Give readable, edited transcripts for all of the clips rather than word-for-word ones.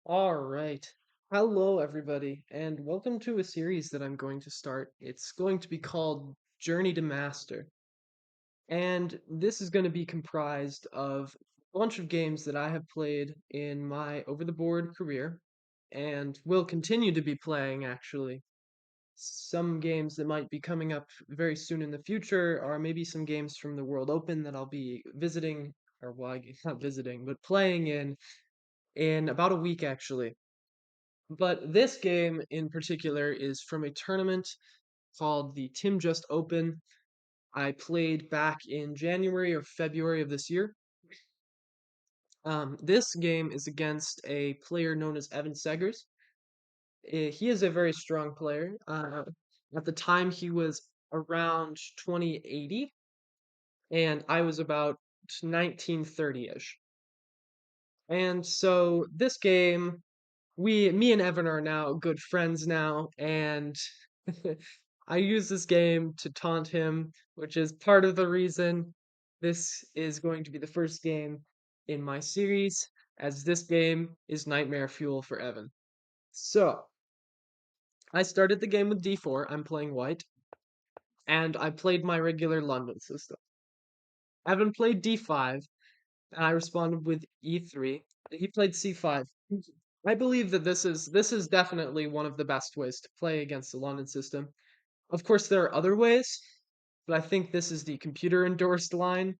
All right. Hello, everybody, and welcome to a series that I'm going to start. It's going to be called Journey to Master. And this is going to be comprised of a bunch of games that I have played in my over the board career and will continue to be playing, actually. Some games that might be coming up very soon in the future are maybe some games from the World Open that I'll be visiting, or well, not visiting, but playing in about a week, actually. But this game in particular is from a tournament called the Tim Just Open. I played back in January or February of this year. This game is against a player known as Evan Segers. He is a very strong player. At the time, he was around 2080, and I was about 1930-ish. And so this game, me and Evan are now good friends now, and I use this game to taunt him, which is part of the reason this is going to be the first game in my series, as this game is nightmare fuel for Evan. So, I started the game with d4, I'm playing white, and I played my regular London system. Evan played d5, and I responded with e3. He played c5. I believe that this is definitely one of the best ways to play against the London system. Of course, there are other ways, but I think this is the computer endorsed line,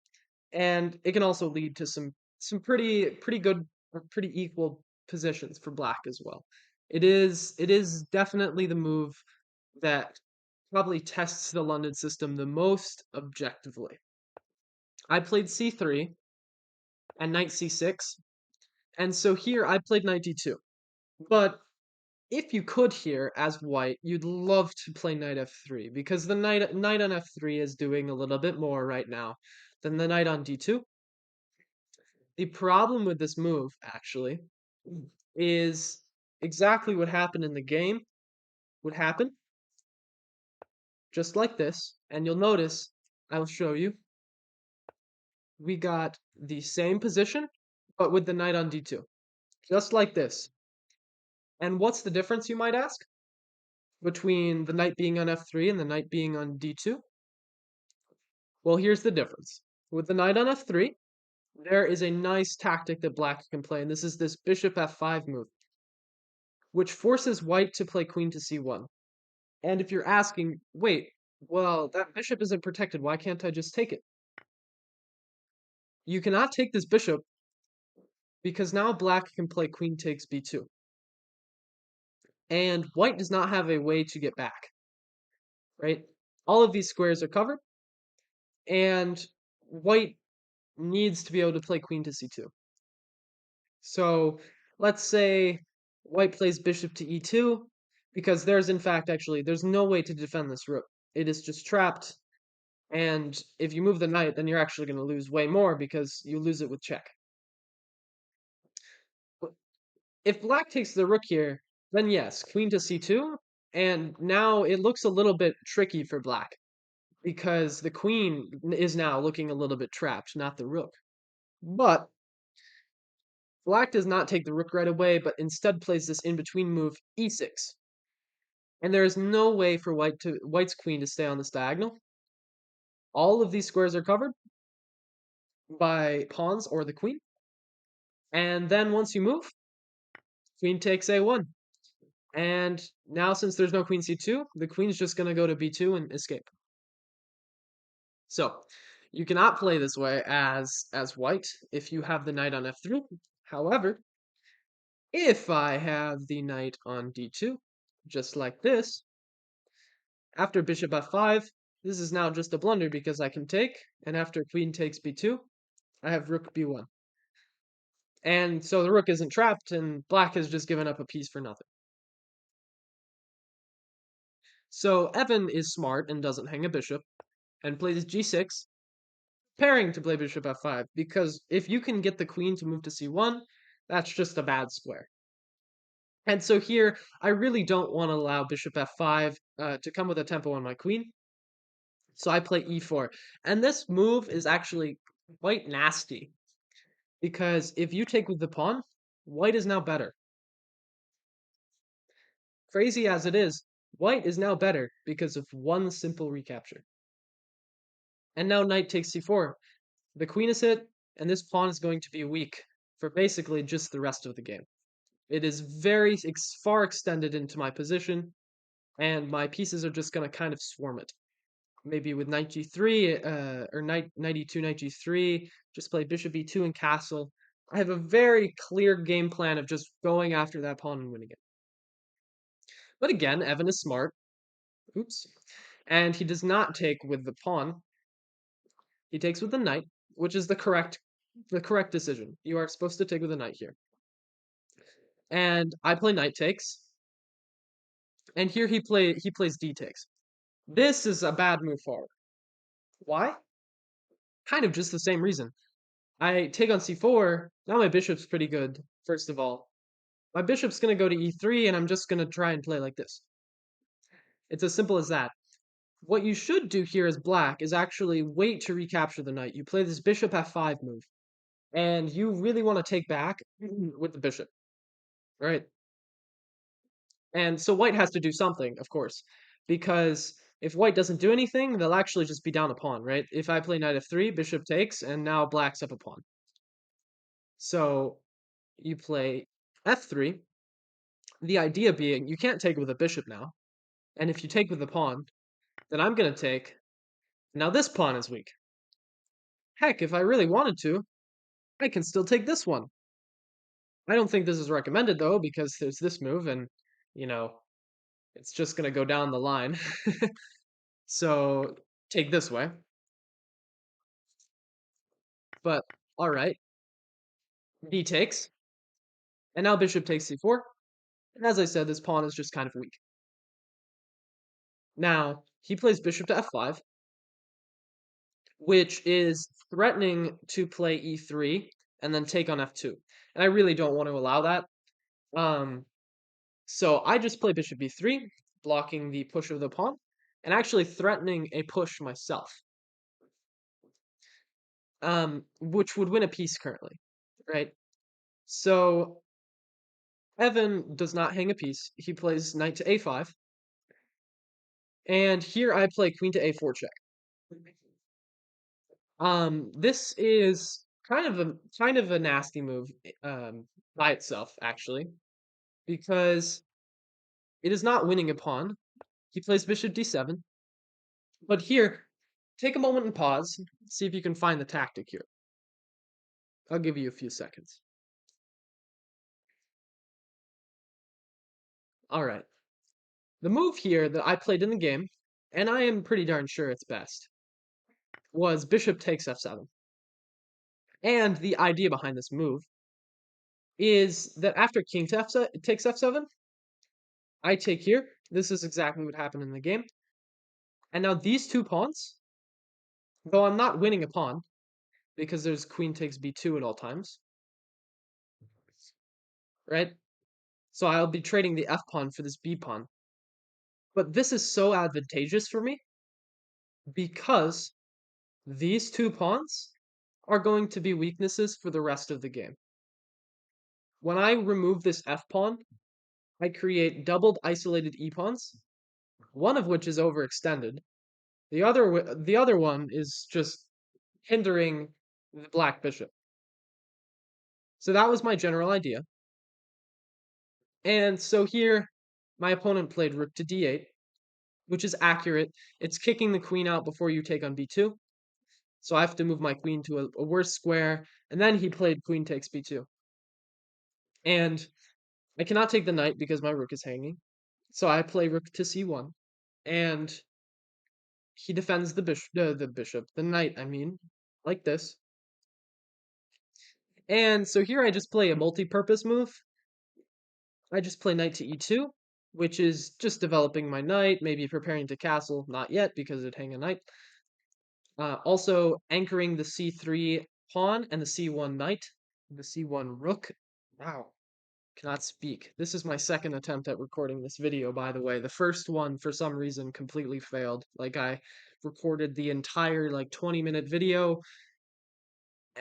and it can also lead to some pretty good or pretty equal positions for black as well. It is definitely the move that probably tests the London system the most objectively. I played c3 and knight c6, and so here I played knight d2. But if you could here as white, you'd love to play knight f3 because the knight on f3 is doing a little bit more right now than the knight on d2. The problem with this move, actually, is exactly what happened in the game would happen, just like this. And you'll notice, I will show you, we got the same position, but with the knight on d2, just like this. And what's the difference, you might ask, between the knight being on f3 and the knight being on d2? Well, here's the difference. With the knight on f3, there is a nice tactic that black can play, and this is this bishop f5 move, which forces white to play queen to c1. And if you're asking, wait, well, that bishop isn't protected, why can't I just take it? You cannot take this bishop because now black can play queen takes b2. And white does not have a way to get back, right? All of these squares are covered, and white needs to be able to play queen to c2. So let's say white plays bishop to e2, because there's in fact there's no way to defend this rook. It is just trapped, and if you move the knight, then you're actually going to lose way more because you lose it with check. If black takes the rook here, then yes, queen to c2, and now it looks a little bit tricky for black because the queen is now looking a little bit trapped, not the rook. But black does not take the rook right away, but instead plays this in-between move, e6. And there is no way for white's queen to stay on this diagonal. All of these squares are covered by pawns or the queen. And then once you move, queen takes a1. And now since there's no queen c2, the queen's just going to go to b2 and escape. So you cannot play this way as white if you have the knight on f3. However, if I have the knight on d2, just like this, after bishop f5, this is now just a blunder because I can take, and after queen takes b2, I have rook b1. And so the rook isn't trapped, and black has just given up a piece for nothing. So Evan is smart and doesn't hang a bishop, and plays g6, preparing to play bishop f5, because if you can get the queen to move to c1, that's just a bad square. And so here, I really don't want to allow bishop f5 to come with a tempo on my queen, so I play e4. And this move is actually quite nasty, because if you take with the pawn, white is now better. Crazy as it is, white is now better because of one simple recapture. And now knight takes c4. The queen is hit, and this pawn is going to be weak for basically just the rest of the game. It is very far extended into my position, and my pieces are just going to kind of swarm it. Maybe with knight g3, or knight e2, knight g3, just play bishop e2 and castle. I have a very clear game plan of just going after that pawn and winning it. But again, Evan is smart. Oops. And he does not take with the pawn. He takes with the knight, which is the correct decision. You are supposed to take with the knight here. And I play knight takes. And here he plays d takes. This is a bad move forward. Why? Kind of just the same reason. I take on c4. Now my bishop's pretty good, first of all. My bishop's going to go to e3, and I'm just going to try and play like this. It's as simple as that. What you should do here as black is actually wait to recapture the knight. You play this bishop f5 move, and you really want to take back with the bishop, right? And so white has to do something, of course, because if white doesn't do anything, they'll actually just be down a pawn, right? If I play knight f3, bishop takes, and now black's up a pawn. So you play f3. The idea being you can't take with a bishop now, and if you take with the pawn, then I'm going to take. Now this pawn is weak. Heck, if I really wanted to, I can still take this one. I don't think this is recommended though, because there's this move, and you know, it's just gonna go down the line. So take this way. But all right, d takes, and now bishop takes c4. And as I said, this pawn is just kind of weak. Now he plays bishop to f5, which is threatening to play e3 and then take on f2. And I really don't want to allow that. So I just play bishop b3, blocking the push of the pawn, and actually threatening a push myself, which would win a piece currently, right? So Evan does not hang a piece. He plays knight to a5, and here I play queen to a4 check. This is kind of a nasty move, by itself, actually, because it is not winning a pawn. He plays bishop d7, but here, take a moment and pause, see if you can find the tactic here. I'll give you a few seconds. All right. The move here that I played in the game, and I am pretty darn sure it's best, was bishop takes f7. And the idea behind this move is that after king to takes f7, I take here. This is exactly what happened in the game. And now these two pawns, though I'm not winning a pawn, because there's queen takes b2 at all times, right? So I'll be trading the f pawn for this b pawn. But this is so advantageous for me because these two pawns are going to be weaknesses for the rest of the game. When I remove this f pawn, I create doubled isolated e pawns, one of which is overextended. The other one is just hindering the black bishop. So that was my general idea. And so here, my opponent played rook to d8, which is accurate. It's kicking the queen out before you take on b2. So I have to move my queen to a worse square. And then he played queen takes b2. And I cannot take the knight because my rook is hanging. So I play rook to c1. And he defends the knight, I mean, like this. And so here I just play a multi-purpose move. I just play knight to e2, which is just developing my knight, maybe preparing to castle. Not yet, because it'd hang a knight. Also anchoring the c3 pawn and the c1 knight, the c1 rook. Wow, cannot speak. This is my second attempt at recording this video, by the way. The first one, for some reason, completely failed. Like, I recorded the entire, 20-minute video,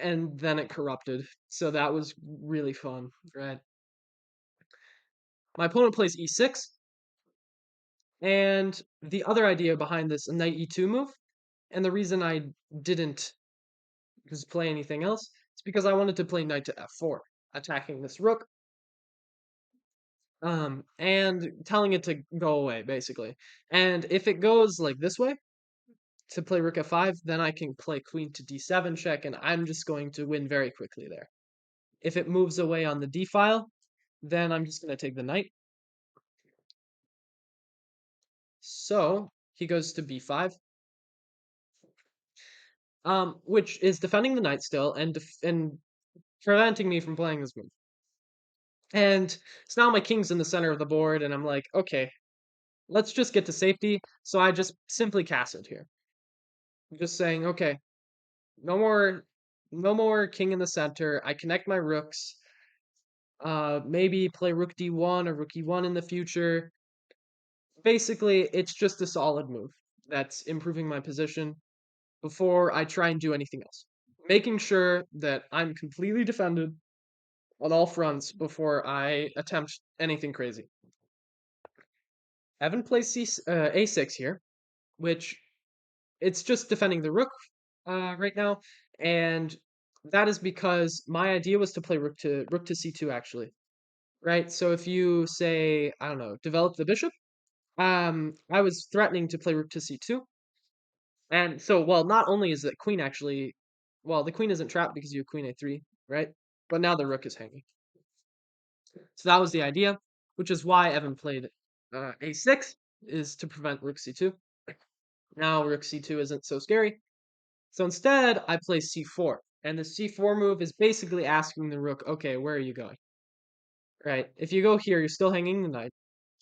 and then it corrupted. So that was really fun, right? My opponent plays e6. And the other idea behind this knight e2 move, and the reason I didn't just play anything else, is because I wanted to play knight to f4, attacking this rook, and telling it to go away, basically. And if it goes like this way, to play rook f5, then I can play queen to d7 check, and I'm just going to win very quickly there. If it moves away on the d file, then I'm just going to take the knight. So he goes to b5, which is defending the knight still and preventing me from playing this move. And so now my king's in the center of the board, and I'm like, okay, let's just get to safety. So I just simply castled here. I'm just saying, okay, no more, no more king in the center. I connect my rooks. Maybe play rook d1 or rook e1 in the future. Basically, it's just a solid move that's improving my position before I try and do anything else. Making sure that I'm completely defended on all fronts before I attempt anything crazy. Evan plays a6 here, which it's just defending the rook right now, and that is because my idea was to play rook to c2 actually, right? So if you say, I don't know, develop the bishop, I was threatening to play rook to c2, and so well, not only is the queen actually, well, the queen isn't trapped because you have queen a3, right? But now the rook is hanging. So that was the idea, which is why Evan played a6, is to prevent rook c2. Now rook c2 isn't so scary. So instead, I play c4. And the c4 move is basically asking the rook, okay, where are you going? Right? If you go here, you're still hanging the knight.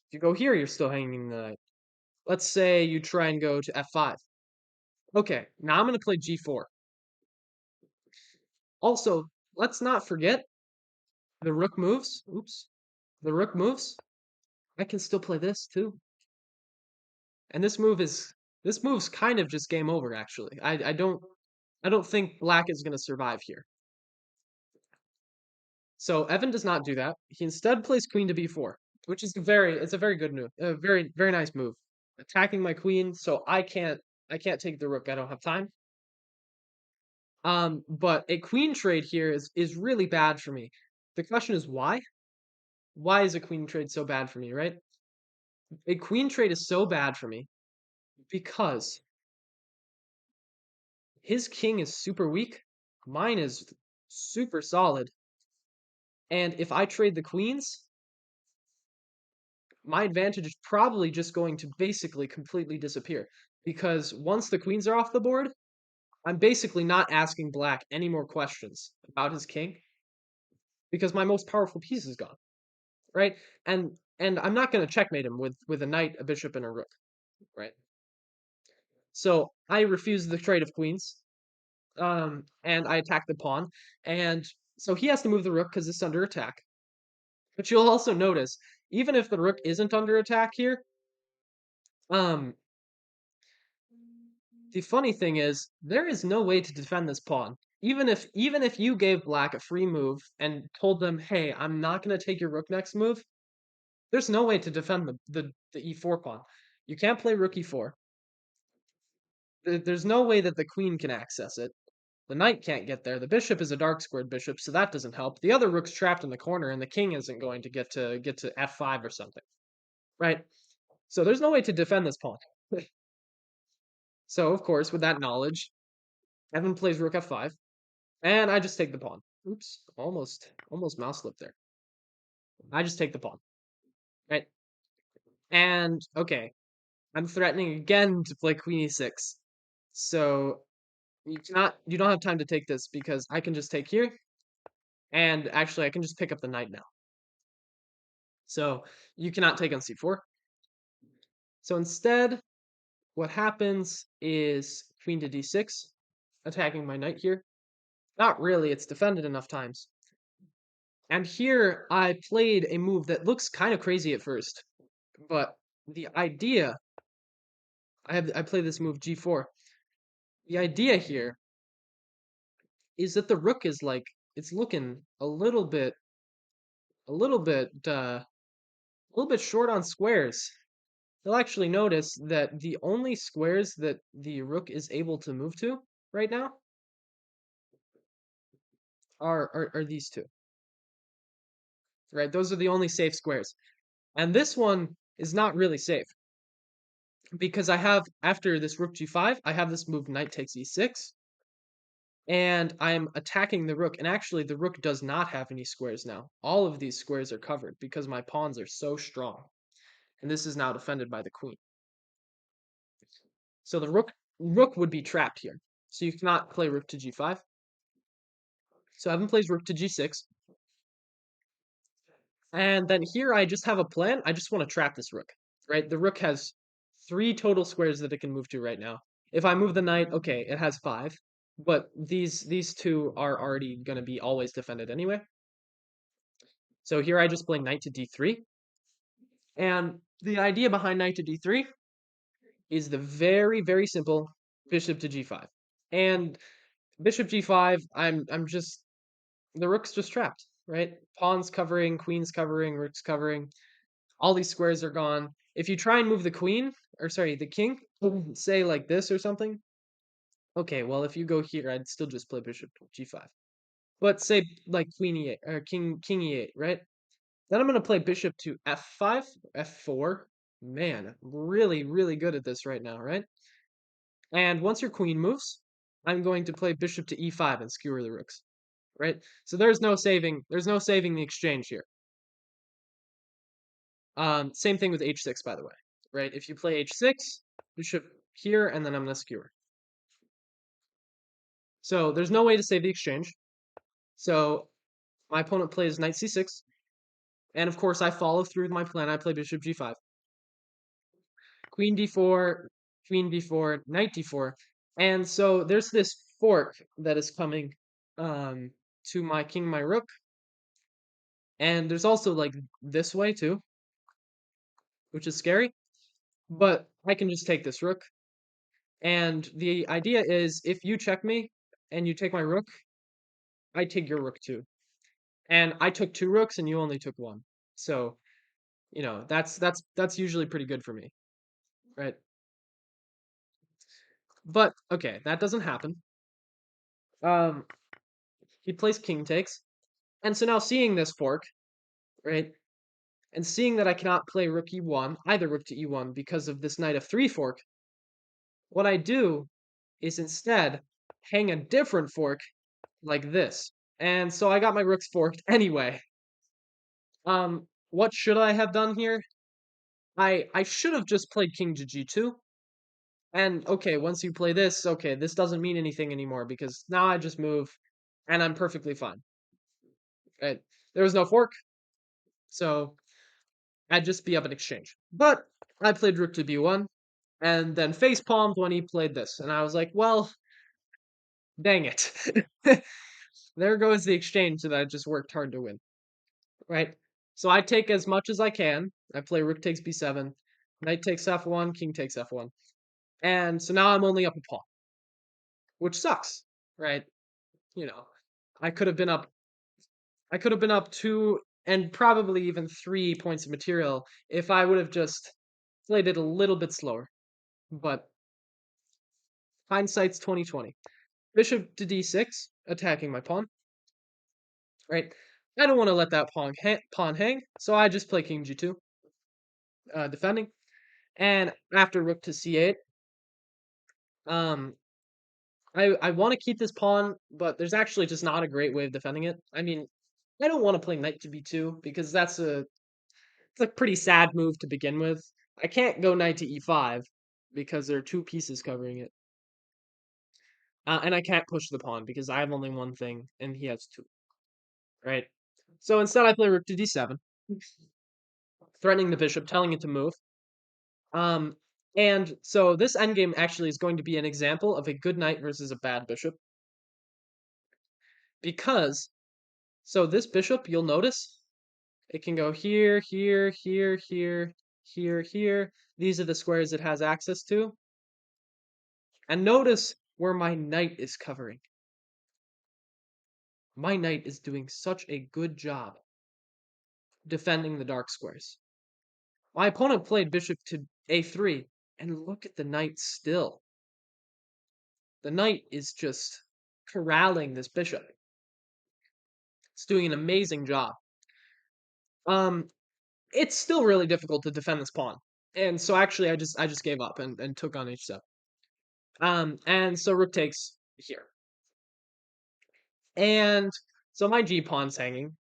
If you go here, you're still hanging the knight. Let's say you try and go to f5. Okay, now I'm going to play g4. Also, let's not forget the rook moves. Oops. The rook moves. I can still play this too. And this move's kind of just game over actually. I don't think black is going to survive here. So Evan does not do that. He instead plays queen to b4, which is it's a very good move. A very nice move. Attacking my queen, so I can't take the rook. I don't have time. But a queen trade here is really bad for me. The question is why? Why is a queen trade so bad for me, right? A queen trade is so bad for me because his king is super weak, mine is super solid, and if I trade the queens, my advantage is probably just going to basically completely disappear. Because once the queens are off the board, I'm basically not asking black any more questions about his king because my most powerful piece is gone, right? And I'm not going to checkmate him with a knight, a bishop, and a rook, right? So I refuse the trade of queens, and I attack the pawn, and so he has to move the rook because it's under attack. But you'll also notice, even if the rook isn't under attack here, um, the funny thing is, there is no way to defend this pawn. Even if you gave black a free move and told them, "Hey, I'm not going to take your rook next move," there's no way to defend the e4 pawn. You can't play rook e4. There's no way that the queen can access it. The knight can't get there. The bishop is a dark squared bishop, so that doesn't help. The other rook's trapped in the corner, and the king isn't going to get to f5 or something, right? So there's no way to defend this pawn. So of course, with that knowledge, Evan plays rook f5. And I just take the pawn. Oops, almost mouse slip there. I just take the pawn. Right? And okay, I'm threatening again to play queen e6. So you don't have time to take this because I can just take here. And actually I can just pick up the knight now. So you cannot take on c4. So instead, what happens is queen to d6, attacking my knight here. Not really, it's defended enough times. And here I played a move that looks kind of crazy at first. But the idea, I play this move g4. The idea here is that the rook is like it's looking a little bit short on squares. you'll actually notice that the only squares that the rook is able to move to right now are these two, right? Those are the only safe squares. And this one is not really safe because I have, after this rook g5, I have this move knight takes e6, and I'm attacking the rook. And actually, the rook does not have any squares now. All of these squares are covered because my pawns are so strong. And this is now defended by the queen. So the rook would be trapped here. So you cannot play rook to g5. So Evan plays rook to g6. And then here I just have a plan. I just want to trap this rook, right? The rook has 3 total squares that it can move to right now. If I move the knight, okay, it has 5. But these two are already going to be always defended anyway. So here I just play knight to d3. And the idea behind knight to d3 is the very, very simple bishop to g5. And bishop g5, I'm just, the rook's just trapped, right? Pawns covering, queens covering, rooks covering. All these squares are gone. If you try and move the queen, or sorry, the king, say like this or something, okay, well, if you go here, I'd still just play bishop g5. But say like queen e8 or king e8, right? Then I'm going to play bishop to f5, f4. Man, I'm really, really good at this right now, right? And once your queen moves, I'm going to play bishop to e5 and skewer the rooks, right? So there's no saving the exchange here. Same thing with h6, by the way, right? If you play h6, bishop here, and then I'm going to skewer. So there's no way to save the exchange. So my opponent plays knight c6, and of course I follow through with my plan. I play bishop g5. Queen d4, queen b4, knight d4. And so there's this fork that is coming to my king, my rook. And there's also like this way too, which is scary. But I can just take this rook. And the idea is if you check me and you take my rook, I take your rook too. And I took 2 rooks and you only took 1. So, that's usually pretty good for me, right? But okay, that doesn't happen. Um he plays king takes. And so now seeing this fork, right? And seeing that I cannot play rook e1, either rook to e1 because of this knight f3 fork, what I do is instead hang a different fork like this. And so I got my rooks forked anyway. What should I have done here? I should have just played king to g2. And okay, once you play this, okay, this doesn't mean anything anymore because now I just move and I'm perfectly fine. Right? There was no fork, so I'd just be up in exchange. But I played rook to b1 and then face palmed when he played this. And I was like, well, dang it. There goes the exchange that I just worked hard to win. Right? So I take as much as I can. I play rook takes b7, knight takes f1, king takes f1. And so now I'm only up a pawn, which sucks, right? You know, I could have been up I could have been up 2 and probably even 3 points of material if I would have just played it a little bit slower. But hindsight's 2020. Bishop to d6, attacking my pawn. Right? I don't want to let that pawn hang, so I just play king g2, defending. And after rook to c8, um, I want to keep this pawn, but there's actually just not a great way of defending it. I mean, I don't want to play knight to b2 because it's a pretty sad move to begin with. I can't go knight to e5 because there are 2 pieces covering it. And I can't push the pawn because I have only one thing and he has 2, right? So instead I play rook to d7, threatening the bishop, telling it to move. Um, and so this endgame actually is going to be an example of a good knight versus a bad bishop. Because, so this bishop, you'll notice, it can go here, here, here, here, here, here. These are the squares it has access to. And notice where my knight is covering. My knight is doing such a good job defending the dark squares. My opponent played bishop to a3, and look at the knight still. The knight is just corralling this bishop. It's doing an amazing job. Um, it's still really difficult to defend this pawn. And so actually I just gave up and took on h7. And so rook takes here. And so my g pawn's hanging.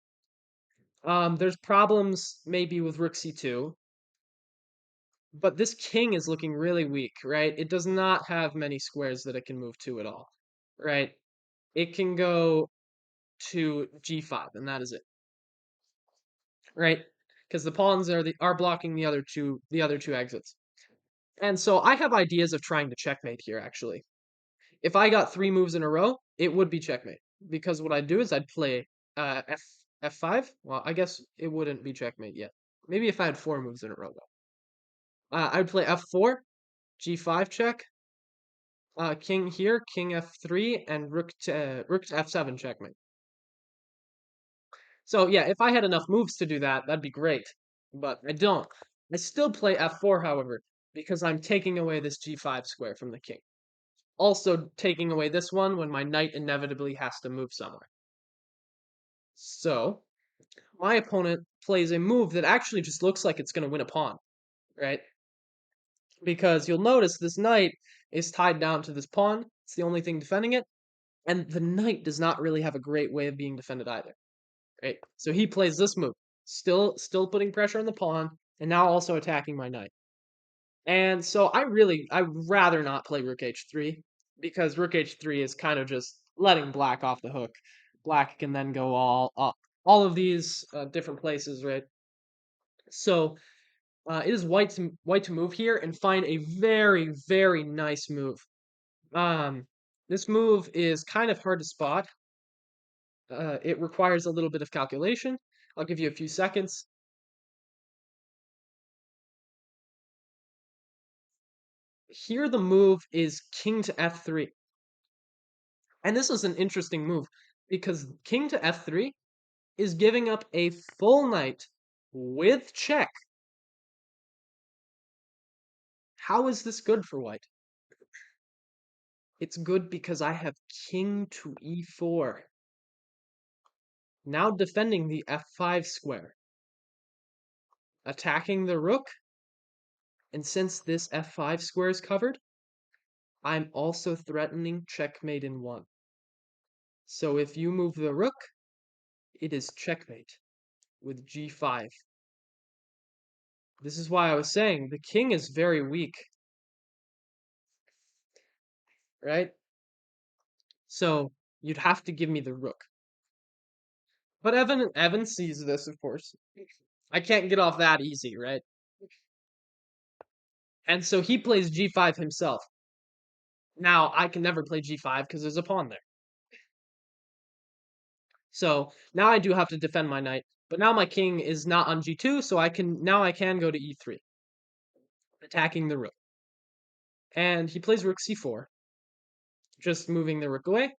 There's problems maybe with rook c2, but this king is looking really weak, right? It does not have many squares that it can move to at all, right? It can go to g5, and that is it, right? Because the pawns are blocking the other two exits. And so I have ideas of trying to checkmate here, actually. If I got 3 moves in a row, it would be checkmate. Because what I'd do is I'd play f5. Well, I guess it wouldn't be checkmate yet. Maybe if I had 4 moves in a row, though. I'd play f4, g5 check, king here, king f3, and rook to f7 checkmate. So yeah, if I had enough moves to do that, that'd be great. But I don't. I still play f4, however, because I'm taking away this g5 square from the king. Also taking away this one when my knight inevitably has to move somewhere. So my opponent plays a move that actually just looks like it's going to win a pawn, right? Because you'll notice this knight is tied down to this pawn. It's the only thing defending it. And the knight does not really have a great way of being defended either, right? So he plays this move, still putting pressure on the pawn, and now also attacking my knight. And so I'd rather not play rook h3, because rook h3 is kind of just letting black off the hook. Black can then go all of these different places, right? So it is white to move here and find a very, very nice move. Um, this move is kind of hard to spot. It requires a little bit of calculation. I'll give you a few seconds. Here the move is king to f3. And this is an interesting move because king to f3 is giving up a full knight with check. How is this good for white? It's good because I have king to e4. Now defending the f5 square. Attacking the rook. And since this f5 square is covered, I'm also threatening checkmate in 1. So if you move the rook, it is checkmate with g5. This is why I was saying the king is very weak, right? So you'd have to give me the rook. But Evan sees this, of course. I can't get off that easy, right? And so he plays g5 himself. Now I can never play g5 because there's a pawn there. So now I do have to defend my knight. But now my king is not on g2, so I can go to e3, attacking the rook. And he plays rook c4, just moving the rook away.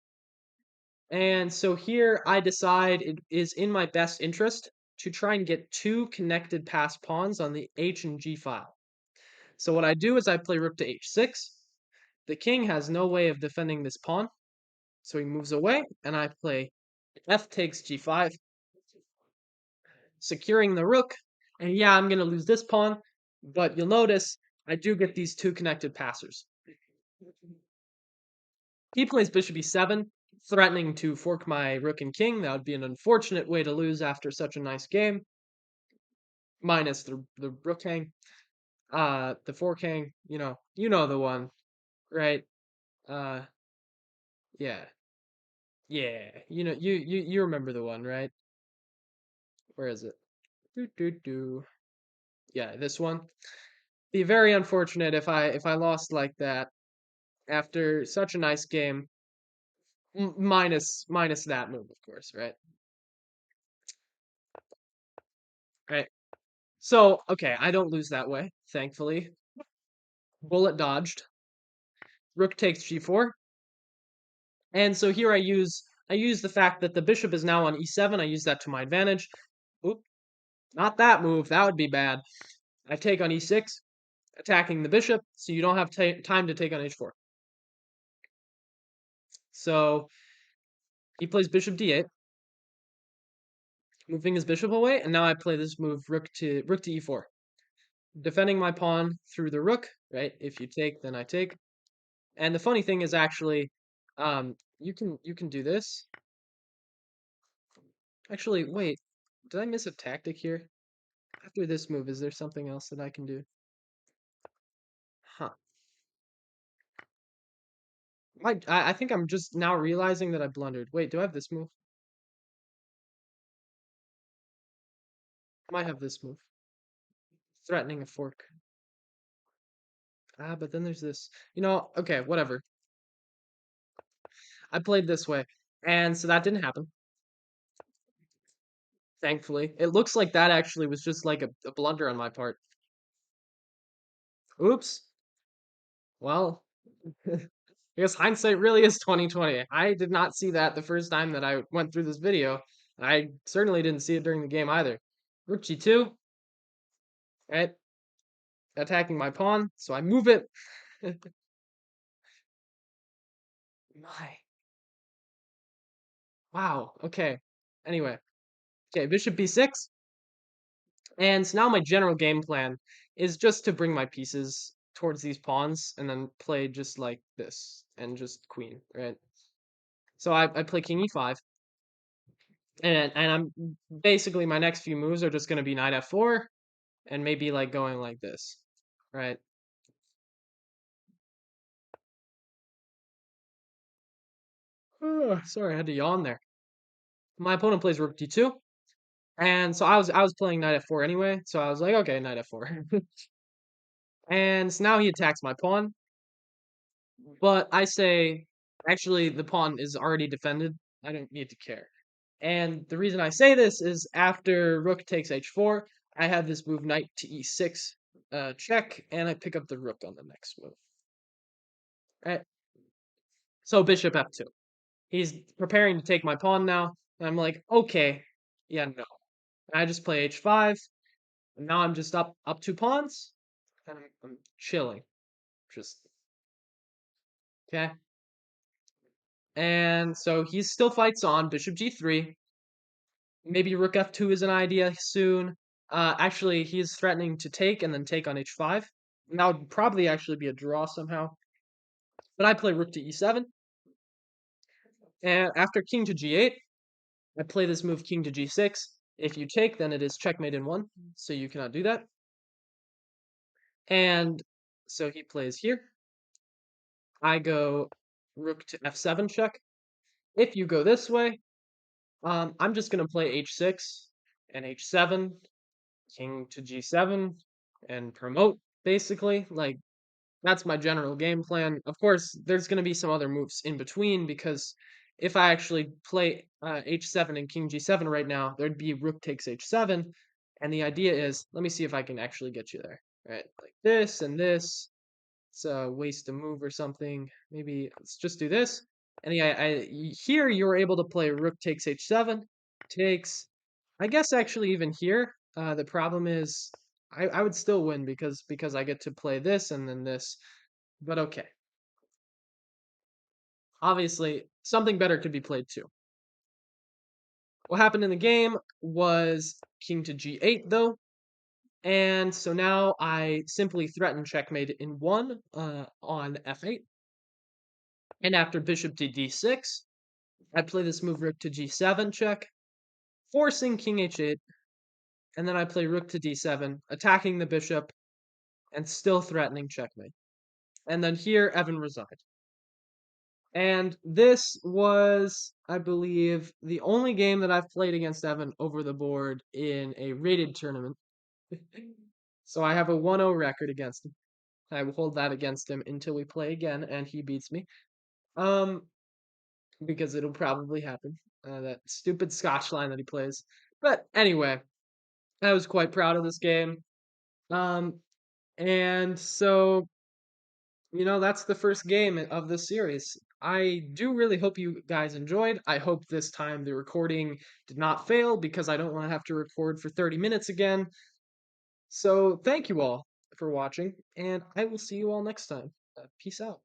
And so here I decide it is in my best interest to try and get 2 connected passed pawns on the h and g file. So what I do is I play rook to h6. The king has no way of defending this pawn, so he moves away, and I play f takes g5, securing the rook. And yeah, I'm going to lose this pawn, but you'll notice I do get these 2 connected passers. He plays bishop e7, threatening to fork my rook and king. That would be an unfortunate way to lose after such a nice game. Minus the rook hang. The fork hang, you know the one, right? Uh yeah. Yeah. You remember the one, right? Where is it? Do. Yeah, this one. Be very unfortunate if I lost like that after such a nice game. Minus that move, of course, right? Right. So, okay, I don't lose that way, thankfully. Bullet dodged. Rook takes g4. And so here I use the fact that the bishop is now on e7. I use that to my advantage. Oop, not that move. That would be bad. I take on e6. attacking the bishop, so you don't have time to take on h4. So he plays bishop d8, moving his bishop away, and now I play this move rook to e4, defending my pawn through the rook, right? If you take, then I take. And the funny thing is actually, you can do this. Actually, wait, did I miss a tactic here? After this move, is there something else that I can do? Huh. I think I'm just now realizing that I blundered. Wait, do I have this move? I might have this move. Threatening a fork. Ah, but then there's this. Okay, whatever. I played this way. And so that didn't happen, thankfully. It looks like that actually was just like a blunder on my part. Oops. Well, I guess hindsight really is 2020. I did not see that the first time that I went through this video. I certainly didn't see it during the game either. Rook g2, right? Attacking my pawn, so I move it. My. Wow, okay. Anyway, okay, bishop b6. And so now my general game plan is just to bring my pieces towards these pawns and then play just like this and just queen, right? So I play king e5, and I'm basically my next few moves are just going to be knight f4 and maybe like going like this, right? Sorry, I had to yawn there. My opponent plays rook d2, and so I was playing knight f4 anyway, so I was like, okay, knight f4. And so now he attacks my pawn, but I say, actually, the pawn is already defended. I don't need to care. And the reason I say this is after rook takes h4, I have this move knight to e6 check, and I pick up the rook on the next move. Right? So bishop f2. He's preparing to take my pawn now. And I'm like, okay, yeah, no. And I just play h5, and now I'm just up 2 pawns, and I'm chilling. Just okay. And so he still fights on, bishop g3. Maybe rook f2 is an idea soon. Actually, he's threatening to take and then take on h5. And that would probably actually be a draw somehow. But I play rook to e7. And after king to g8, I play this move king to g6. If you take, then it is checkmate in one. So you cannot do that. And so he plays here. I go rook to f7 check. If you go this way, I'm just going to play h6 and h7, king to g7, and promote, basically. Like, that's my general game plan. Of course, there's going to be some other moves in between, because if I actually play h7 and king g7 right now, there'd be rook takes h7, and the idea is, let me see if I can actually get you there. Right, like this and this. It's a waste a move or something. Maybe let's just do this. And here you're able to play rook takes h7, takes. I guess actually even here, the problem is I would still win because I get to play this and then this. But okay, obviously something better could be played too. What happened in the game was king to g8 though. And so now I simply threaten checkmate in one on f8. And after bishop to d6, I play this move rook to g7 check, forcing king h8, and then I play rook to d7, attacking the bishop, and still threatening checkmate. And then here, Evan resigned. And this was, I believe, the only game that I've played against Evan over the board in a rated tournament. So I have a 1-0 record against him. I will hold that against him until we play again and he beats me. Um, because it'll probably happen. That stupid Scotch line that he plays. But anyway, I was quite proud of this game. Um, and so, that's the first game of this series. I do really hope you guys enjoyed. I hope this time the recording did not fail because I don't want to have to record for 30 minutes again. So, thank you all. for watching, and I will see you all next time. Peace out.